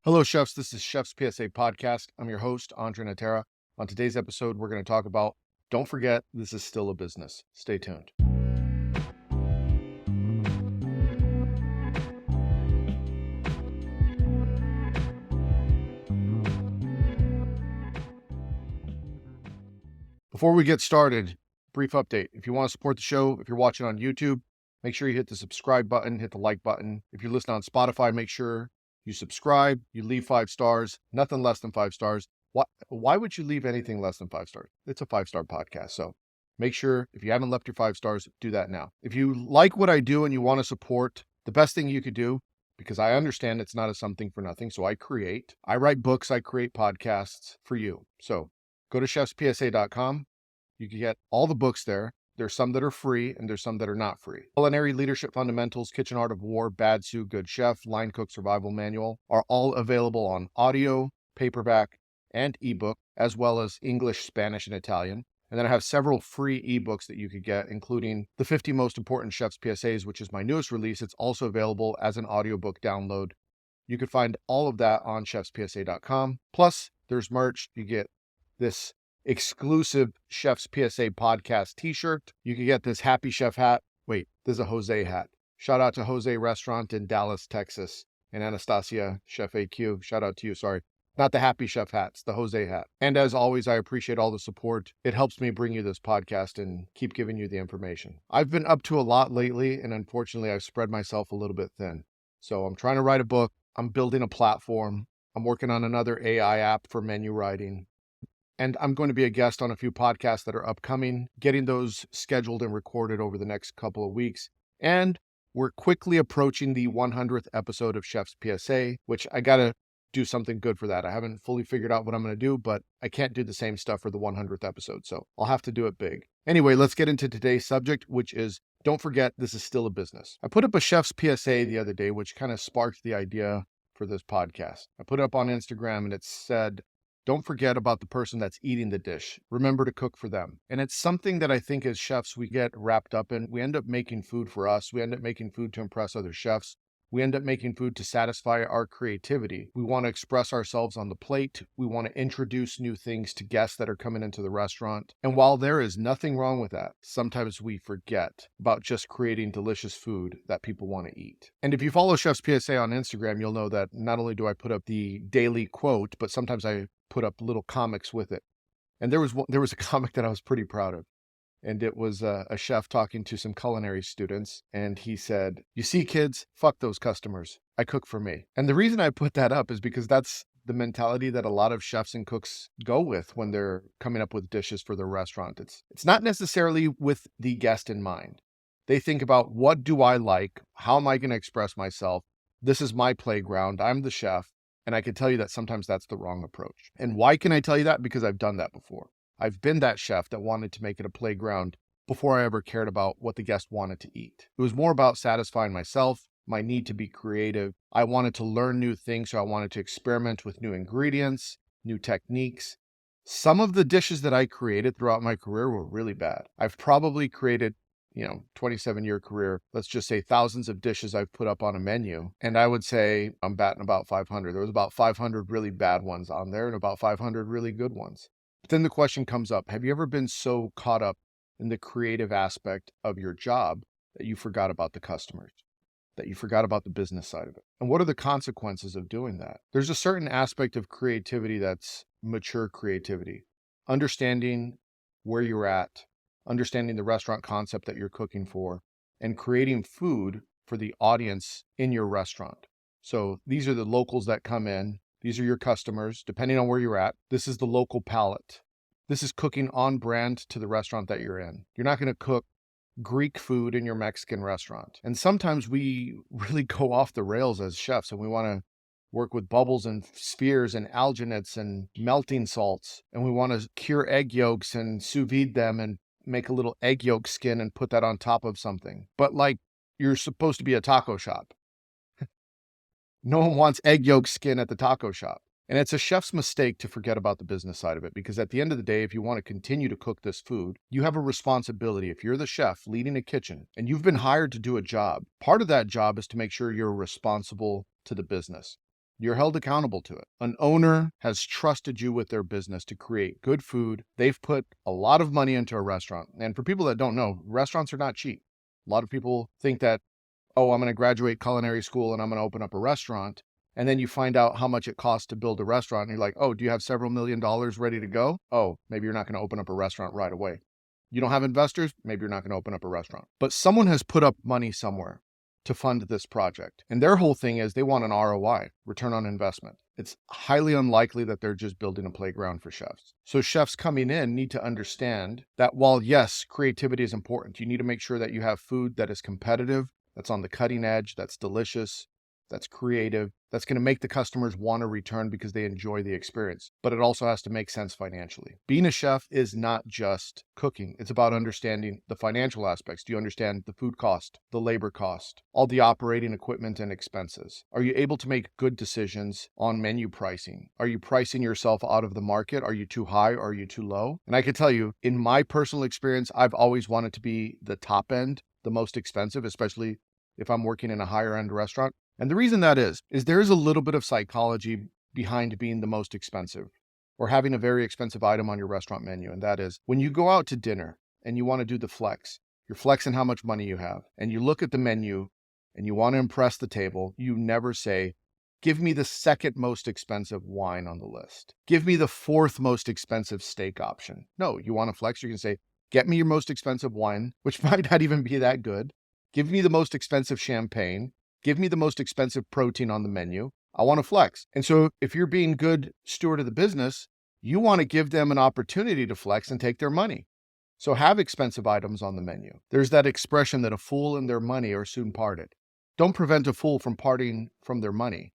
Hello, chefs. This is Chef's PSA Podcast. I'm your host, André Natera. On today's episode, we're going to talk about don't forget, this is still a business. Stay tuned. Before we get started, brief update. If you want to support the show, if you're watching on YouTube, make sure you hit the subscribe button, hit the like button. If you're listening on Spotify, make sure you subscribe, you leave 5 stars, nothing less than 5 stars. Why would you leave anything less than 5 stars? It's a 5-star podcast. So make sure if you haven't left your 5 stars, do that now. If you like what I do and you want to support, the best thing you could do, because I understand it's not a something for nothing. So I write books, I create podcasts for you. So go to chefspsa.com. You can get all the books there. There's some that are free and there's some that are not free. Culinary Leadership Fundamentals, Kitchen Art of War, Bad Sue, Good Chef, Line Cook Survival Manual are all available on audio, paperback, and ebook, as well as English, Spanish, and Italian. And then I have several free ebooks that you could get, including the 50 Most Important Chef's PSAs, which is my newest release. It's also available as an audiobook download. You can find all of that on chefspsa.com. Plus, there's merch. You get this exclusive Chef's PSA podcast t-shirt. You can get this Happy Chef hat. Wait, this is a Jose hat. Shout out to Jose Restaurant in Dallas, Texas, and Anastasia Chef AQ. Shout out to you. Sorry. Not the Happy Chef hats, the Jose hat. And as always, I appreciate all the support. It helps me bring you this podcast and keep giving you the information. I've been up to a lot lately, and unfortunately, I've spread myself a little bit thin. So I'm trying to write a book. I'm building a platform. I'm working on another AI app for menu writing. And I'm going to be a guest on a few podcasts that are upcoming, getting those scheduled and recorded over the next couple of weeks. And we're quickly approaching the 100th episode of Chef's PSA, which I got to do something good for that. I haven't fully figured out what I'm going to do, but I can't do the same stuff for the 100th episode. So I'll have to do it big. Anyway, let's get into today's subject, which is don't forget, this is still a business. I put up a Chef's PSA the other day, which kind of sparked the idea for this podcast. I put it up on Instagram and it said, don't forget about the person that's eating the dish. Remember to cook for them. And it's something that I think as chefs, we get wrapped up in. We end up making food for us. We end up making food to impress other chefs. We end up making food to satisfy our creativity. We want to express ourselves on the plate. We want to introduce new things to guests that are coming into the restaurant. And while there is nothing wrong with that, sometimes we forget about just creating delicious food that people want to eat. And if you follow Chef's PSA on Instagram, you'll know that not only do I put up the daily quote, but sometimes I put up little comics with it. And there was a comic that I was pretty proud of. And it was a chef talking to some culinary students. And he said, you see, kids, fuck those customers. I cook for me. And the reason I put that up is because that's the mentality that a lot of chefs and cooks go with when they're coming up with dishes for their restaurant. It's not necessarily with the guest in mind. They think about, what do I like? How am I going to express myself? This is my playground. I'm the chef. And I can tell you that sometimes that's the wrong approach. And why can I tell you that? Because I've done that before. I've been that chef that wanted to make it a playground before I ever cared about what the guest wanted to eat. It was more about satisfying myself, my need to be creative. I wanted to learn new things, so I wanted to experiment with new ingredients, new techniques. Some of the dishes that I created throughout my career were really bad. I've probably created 27-year career, let's just say thousands of dishes I've put up on a menu. And I would say I'm batting about 500. There was about 500 really bad ones on there and about 500 really good ones. But then the question comes up, have you ever been so caught up in the creative aspect of your job that you forgot about the customers, that you forgot about the business side of it? And what are the consequences of doing that? There's a certain aspect of creativity that's mature creativity, understanding where you're at, understanding the restaurant concept that you're cooking for, and creating food for the audience in your restaurant. So these are the locals that come in. These are your customers, depending on where you're at. This is the local palate. This is cooking on brand to the restaurant that you're in. You're not going to cook Greek food in your Mexican restaurant. And sometimes we really go off the rails as chefs and we want to work with bubbles and spheres and alginates and melting salts. And we want to cure egg yolks and sous vide them and make a little egg yolk skin and put that on top of something. But like you're supposed to be a taco shop. No one wants egg yolk skin at the taco shop. And it's a chef's mistake to forget about the business side of it, because at the end of the day, if you want to continue to cook this food, you have a responsibility. If you're the chef leading a kitchen and you've been hired to do a job, part of that job is to make sure you're responsible to the business. You're held accountable to it. An owner has trusted you with their business to create good food. They've put a lot of money into a restaurant. And for people that don't know, restaurants are not cheap. A lot of people think that, oh, I'm going to graduate culinary school and I'm going to open up a restaurant. And then you find out how much it costs to build a restaurant. And you're like, oh, do you have several $1,000,000 ready to go? Oh, maybe you're not going to open up a restaurant right away. You don't have investors? Maybe you're not going to open up a restaurant. But someone has put up money somewhere to fund this project. And their whole thing is they want an ROI, return on investment. It's highly unlikely that they're just building a playground for chefs. So chefs coming in need to understand that while, yes, creativity is important, you need to make sure that you have food that is competitive, that's on the cutting edge, that's delicious, that's creative, that's going to make the customers want to return because they enjoy the experience. But it also has to make sense financially. Being a chef is not just cooking. It's about understanding the financial aspects. Do you understand the food cost, the labor cost, all the operating equipment and expenses? Are you able to make good decisions on menu pricing? Are you pricing yourself out of the market? Are you too high or are you too low? And I can tell you, in my personal experience, I've always wanted to be the top end, the most expensive, especially if I'm working in a higher end restaurant. And the reason that is there is a little bit of psychology behind being the most expensive or having a very expensive item on your restaurant menu. And that is when you go out to dinner and you want to do the flex, you're flexing how much money you have, and you look at the menu and you want to impress the table, you never say, give me the second most expensive wine on the list. Give me the fourth most expensive steak option. No, you want to flex, you're going to say, get me your most expensive wine, which might not even be that good. Give me the most expensive champagne. Give me the most expensive protein on the menu. I want to flex. And so if you're being good steward of the business, you want to give them an opportunity to flex and take their money. So have expensive items on the menu. There's that expression that a fool and their money are soon parted. Don't prevent a fool from parting from their money,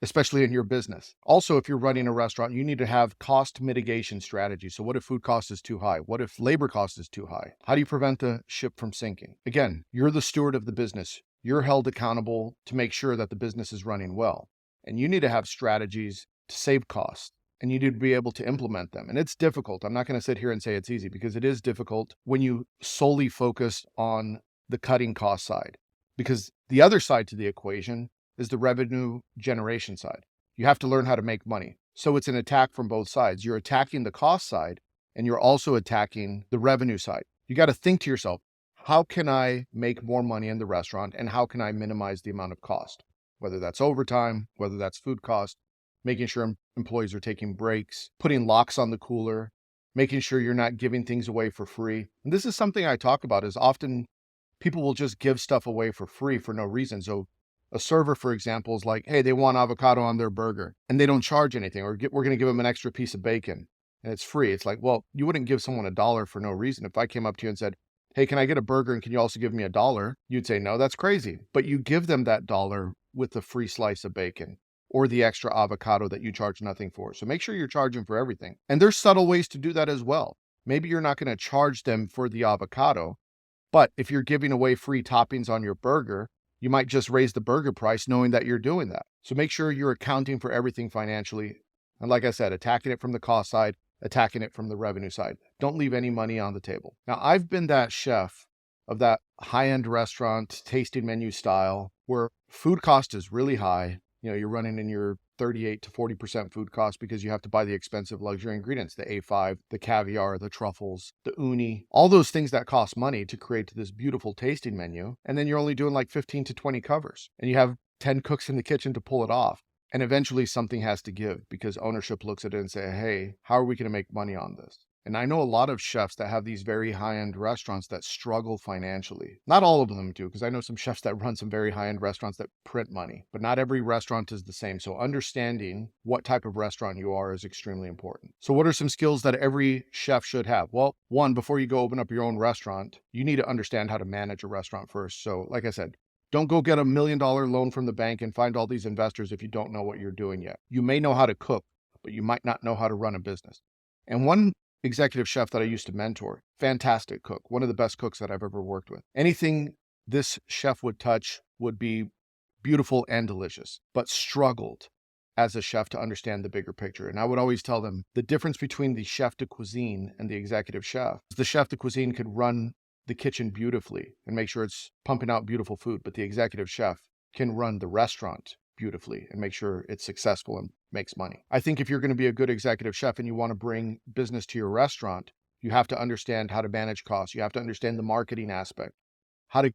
especially in your business. Also, if you're running a restaurant, you need to have cost mitigation strategies. So what if food cost is too high? What if labor cost is too high? How do you prevent the ship from sinking? Again, you're the steward of the business. You're held accountable to make sure that the business is running well. And you need to have strategies to save costs. And you need to be able to implement them. And it's difficult. I'm not going to sit here and say it's easy because it is difficult when you solely focus on the cutting cost side. Because the other side to the equation is the revenue generation side. You have to learn how to make money. So it's an attack from both sides. You're attacking the cost side and you're also attacking the revenue side. You got to think to yourself, how can I make more money in the restaurant and how can I minimize the amount of cost? Whether that's overtime, whether that's food cost, making sure employees are taking breaks, putting locks on the cooler, making sure you're not giving things away for free. And this is something I talk about is often people will just give stuff away for free for no reason. So a server, for example, is like, hey, they want avocado on their burger and they don't charge anything, or we're going to give them an extra piece of bacon and it's free. It's like, well, you wouldn't give someone $1 for no reason. If I came up to you and said, hey, can I get a burger and can you also give me $1? You'd say, no, that's crazy. But you give them that $1 with the free slice of bacon or the extra avocado that you charge nothing for. So make sure you're charging for everything. And there's subtle ways to do that as well. Maybe you're not going to charge them for the avocado, but if you're giving away free toppings on your burger, you might just raise the burger price knowing that you're doing that. So make sure you're accounting for everything financially. And like I said, attacking it from the cost side, attacking it from the revenue side. Don't leave any money on the table. Now, I've been that chef of that high-end restaurant tasting menu style where food cost is really high. You know, you're running in your 38 to 40% food cost because you have to buy the expensive luxury ingredients, the A5, the caviar, the truffles, the uni, all those things that cost money to create this beautiful tasting menu. And then you're only doing like 15 to 20 covers and you have 10 cooks in the kitchen to pull it off. And eventually something has to give because ownership looks at it and say, hey, how are we going to make money on this? And I know a lot of chefs that have these very high-end restaurants that struggle financially. Not all of them do, because I know some chefs that run some very high-end restaurants that print money, but not every restaurant is the same. So understanding what type of restaurant you are is extremely important. So what are some skills that every chef should have? Well, one, before you go open up your own restaurant, you need to understand how to manage a restaurant first. So like I said, don't go get $1 million loan from the bank and find all these investors if you don't know what you're doing yet. You may know how to cook, but you might not know how to run a business. And one executive chef that I used to mentor, fantastic cook, one of the best cooks that I've ever worked with. Anything this chef would touch would be beautiful and delicious, but struggled as a chef to understand the bigger picture. And I would always tell them the difference between the chef de cuisine and the executive chef is the chef de cuisine could run the kitchen beautifully and make sure it's pumping out beautiful food, but the executive chef can run the restaurant beautifully and make sure it's successful and makes money. I think if you're going to be a good executive chef and you want to bring business to your restaurant, you have to understand how to manage costs. You have to understand the marketing aspect, how to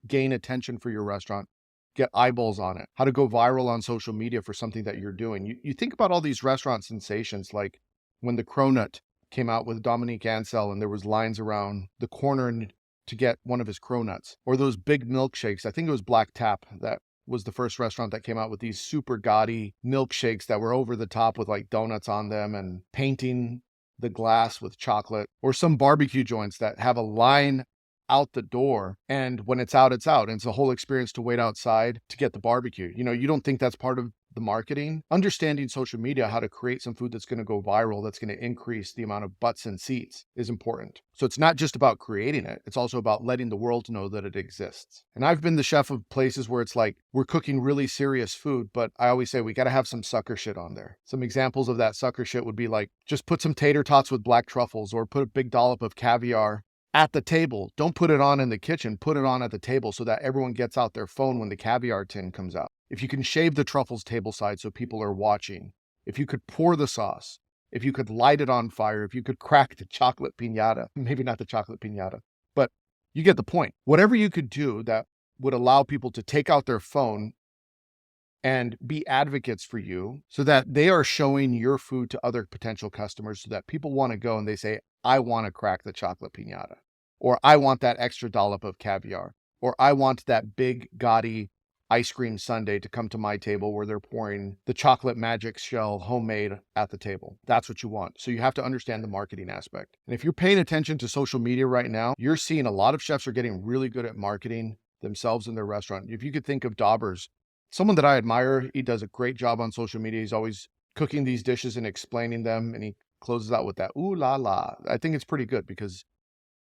gain attention for your restaurant, get eyeballs on it, how to go viral on social media for something that you're doing. You think about all these restaurant sensations, like when the Cronut came out with Dominique Ansel and there was lines around the corner to get one of his cronuts, or those big milkshakes. I think it was Black Tap that was the first restaurant that came out with these super gaudy milkshakes that were over the top with like donuts on them and painting the glass with chocolate, or some barbecue joints that have a line out the door, and when it's out, it's out. And it's a whole experience to wait outside to get the barbecue. You don't think that's part of the marketing? Understanding social media, how to create some food that's going to go viral, that's going to increase the amount of butts and seats is important. So it's not just about creating it. It's also about letting the world know that it exists. And I've been the chef of places where it's like, we're cooking really serious food, but I always say we got to have some sucker shit on there. Some examples of that sucker shit would be like, just put some tater tots with black truffles, or put a big dollop of caviar at the table. Don't put it on in the kitchen, put it on at the table so that everyone gets out their phone when the caviar tin comes out. If you can shave the truffles tableside so people are watching, if you could pour the sauce, if you could light it on fire, if you could crack the chocolate piñata, maybe not the chocolate piñata, but you get the point. Whatever you could do that would allow people to take out their phone and be advocates for you so that they are showing your food to other potential customers so that people want to go and they say, I want to crack the chocolate piñata, or I want that extra dollop of caviar, or I want that big gaudy ice cream sundae to come to my table where they're pouring the chocolate magic shell homemade at the table. That's what you want. So you have to understand the marketing aspect. And if you're paying attention to social media right now, you're seeing a lot of chefs are getting really good at marketing themselves in their restaurant. If you could think of Daubers, someone that I admire, he does a great job on social media. He's always cooking these dishes and explaining them, and he closes out with that, ooh la la. I think it's pretty good because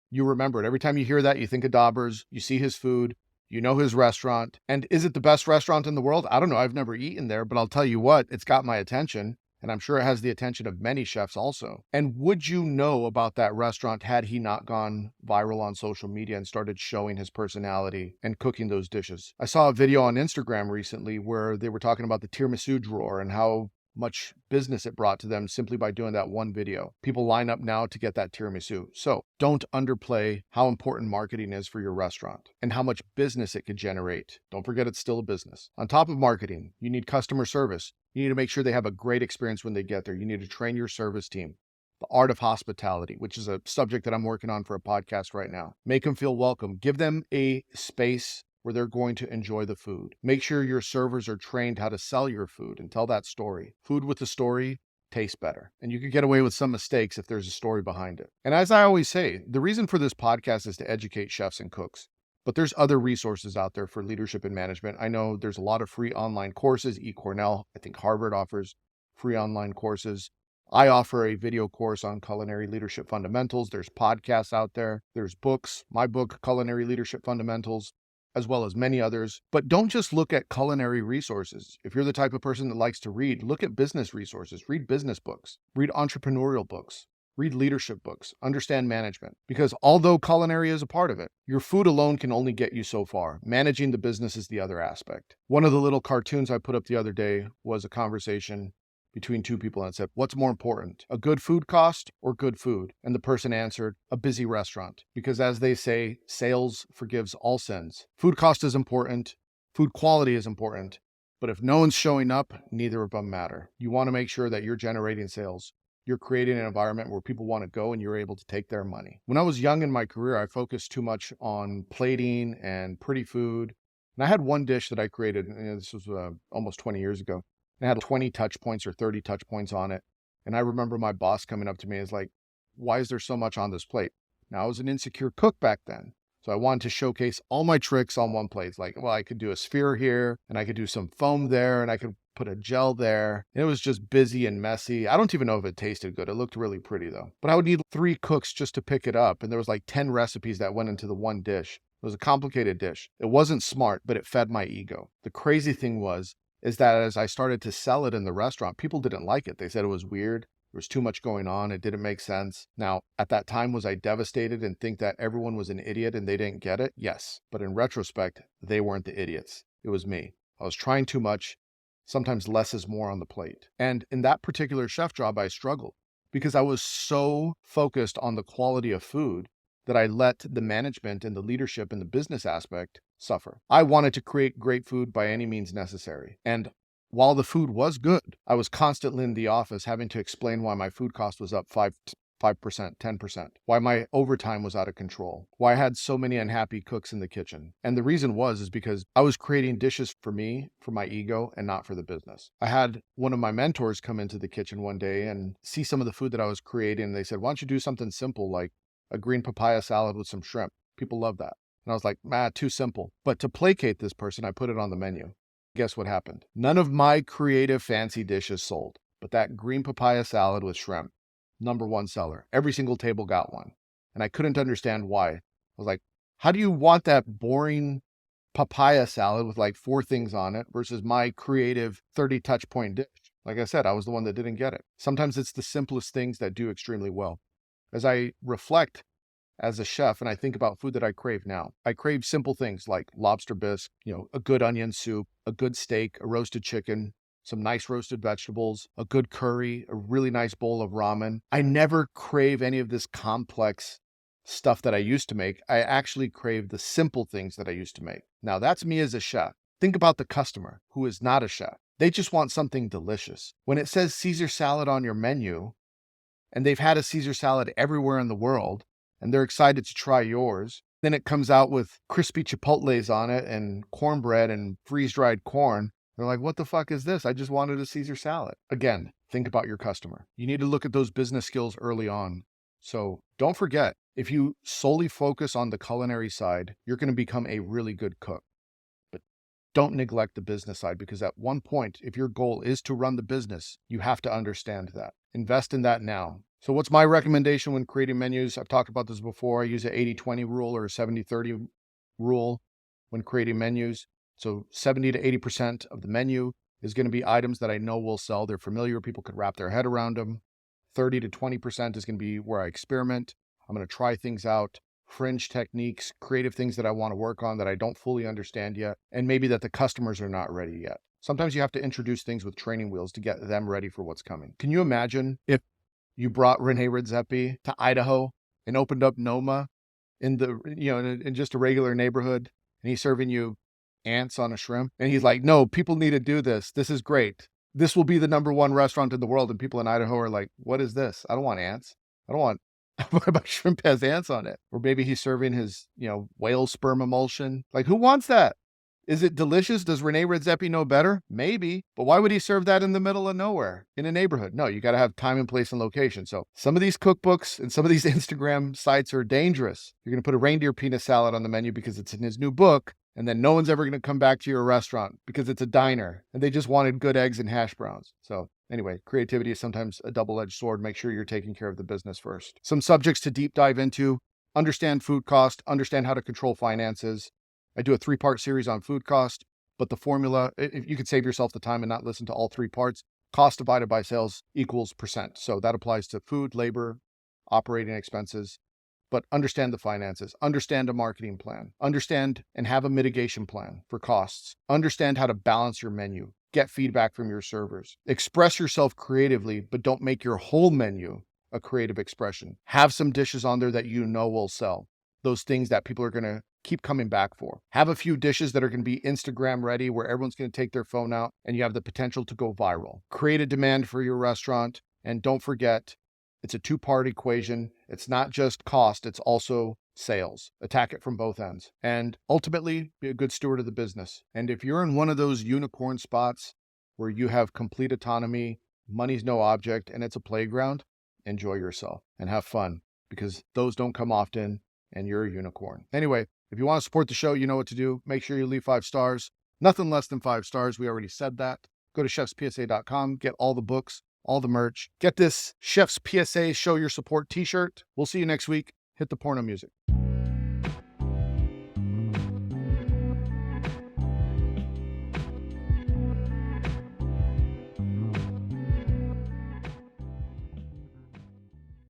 you remember it. Every time you hear that, you think of Daubers, you see his food, you know his restaurant. And is it the best restaurant in the world? I don't know. I've never eaten there, but I'll tell you what, it's got my attention. And I'm sure it has the attention of many chefs also. And would you know about that restaurant had he not gone viral on social media and started showing his personality and cooking those dishes? I saw a video on Instagram recently where they were talking about the tiramisu drawer and how much business it brought to them simply by doing that one video. People line up now to get that tiramisu. So don't underplay how important marketing is for your restaurant and how much business it could generate. Don't forget it's still a business. On top of marketing, you need customer service. You need to make sure they have a great experience when they get there. You need to train your service team. The art of hospitality, which is a subject that I'm working on for a podcast right now. Make them feel welcome. Give them a space where they're going to enjoy the food. Make sure your servers are trained how to sell your food and tell that story. Food with a story tastes better. And you can get away with some mistakes if there's a story behind it. And as I always say, the reason for this podcast is to educate chefs and cooks. But there's other resources out there for leadership and management. I know there's a lot of free online courses. eCornell, I think Harvard offers free online courses. I offer a video course on culinary leadership fundamentals. There's podcasts out there. There's books. My book, Culinary Leadership Fundamentals, as well as many others. But don't just look at culinary resources. If you're the type of person that likes to read, look at business resources. Read business books. Read entrepreneurial books. Read leadership books. Understand management. Because although culinary is a part of it, your food alone can only get you so far. Managing the business is the other aspect. One of the little cartoons I put up the other day was a conversation between two people and said, what's more important, a good food cost or good food? And the person answered, a busy restaurant. Because as they say, sales forgives all sins. Food cost is important. Food quality is important. But if no one's showing up, neither of them matter. You want to make sure that you're generating sales. You're creating an environment where people want to go and you're able to take their money. When I was young in my career, I focused too much on plating and pretty food. And I had one dish that I created, and this was almost 20 years ago. It had 20 touch points or 30 touch points on it. And I remember my boss coming up to me and is like, why is there so much on this plate? Now, I was an insecure cook back then. So I wanted to showcase all my tricks on one plate. Like, well, I could do a sphere here and I could do some foam there and I could put a gel there. And it was just busy and messy. I don't even know if it tasted good. It looked really pretty though. But I would need 3 cooks just to pick it up. And there was like 10 recipes that went into the one dish. It was a complicated dish. It wasn't smart, but it fed my ego. The crazy thing is that as I started to sell it in the restaurant, people didn't like it. They said it was weird. There was too much going on. It didn't make sense. Now, at that time, was I devastated and think that everyone was an idiot and they didn't get it? Yes. But in retrospect, they weren't the idiots. It was me. I was trying too much Sometimes less is more on the plate. And in that particular chef job, I struggled because I was so focused on the quality of food that I let the management and the leadership and the business aspect suffer. I wanted to create great food by any means necessary. And while the food was good, I was constantly in the office having to explain why my food cost was up 5%, 10%, why my overtime was out of control, why I had so many unhappy cooks in the kitchen. And the reason is because I was creating dishes for me, for my ego, and not for the business. I had one of my mentors come into the kitchen one day and see some of the food that I was creating. And they said, why don't you do something simple like a green papaya salad with some shrimp? People love that. And I was like, too simple. But to placate this person, I put it on the menu. Guess what happened? None of my creative fancy dishes sold, but that green papaya salad with shrimp, #1 seller. Every single table got one. And I couldn't understand why. I was like, how do you want that boring papaya salad with like 4 things on it versus my creative 30 touch point dish? Like I said, I was the one that didn't get it. Sometimes it's the simplest things that do extremely well. As I reflect as a chef and I think about food that I crave now, I crave simple things like lobster bisque, a good onion soup, a good steak, a roasted chicken, some nice roasted vegetables, a good curry, a really nice bowl of ramen. I never crave any of this complex stuff that I used to make. I actually crave the simple things that I used to make. Now, that's me as a chef. Think about the customer who is not a chef. They just want something delicious. When it says Caesar salad on your menu, and they've had a Caesar salad everywhere in the world, and they're excited to try yours, then it comes out with crispy chipotles on it and cornbread and freeze-dried corn. They're like, what the fuck is this? I just wanted a Caesar salad. Again, think about your customer. You need to look at those business skills early on. So don't forget, if you solely focus on the culinary side, you're going to become a really good cook. But don't neglect the business side, because at one point, if your goal is to run the business, you have to understand that. Invest in that now. So what's my recommendation when creating menus? I've talked about this before. I use an 80-20 rule or a 70-30 rule when creating menus. So 70 to 80% of the menu is going to be items that I know will sell. They're familiar. People could wrap their head around them. 30 to 20% is going to be where I experiment. I'm going to try things out, fringe techniques, creative things that I want to work on that I don't fully understand yet, and maybe that the customers are not ready yet. Sometimes you have to introduce things with training wheels to get them ready for what's coming. Can you imagine if you brought Rene Redzepi to Idaho and opened up Noma in in just a regular neighborhood, and he's serving you ants on a shrimp? And he's like, no, people need to do this. This is great. This will be the #1 restaurant in the world. And people in Idaho are like, what is this? I don't want ants. I don't want, what about shrimp has ants on it? Or maybe he's serving his, whale sperm emulsion. Like, who wants that? Is it delicious? Does Rene Redzepi know better? Maybe. But why would he serve that in the middle of nowhere in a neighborhood? No, you got to have time and place and location. So some of these cookbooks and some of these Instagram sites are dangerous. You're going to put a reindeer peanut salad on the menu because it's in his new book. And then no one's ever going to come back to your restaurant because it's a diner and they just wanted good eggs and hash browns. So anyway, creativity is sometimes a double-edged sword. Make sure you're taking care of the business first. Some subjects to deep dive into: understand food cost, understand how to control finances. I do a 3-part series on food cost, but the formula, if you could save yourself the time and not listen to all 3 parts, cost divided by sales equals percent. So that applies to food, labor, operating expenses. But understand the finances, understand a marketing plan, understand and have a mitigation plan for costs, understand how to balance your menu, get feedback from your servers, express yourself creatively, but don't make your whole menu a creative expression. Have some dishes on there that you know will sell, those things that people are going to keep coming back for. Have a few dishes that are going to be Instagram ready, where everyone's going to take their phone out and you have the potential to go viral. Create a demand for your restaurant, and don't forget, it's a 2-part equation. It's not just cost, it's also sales. Attack it from both ends. And ultimately, be a good steward of the business. And if you're in one of those unicorn spots where you have complete autonomy, money's no object, and it's a playground, enjoy yourself and have fun, because those don't come often and you're a unicorn. Anyway, if you want to support the show, you know what to do. Make sure you leave 5 stars. Nothing less than 5 stars. We already said that. Go to chefspsa.com, get all the books, all the merch. Get this Chef's PSA Show Your Support t-shirt. We'll see you next week. Hit the porno music.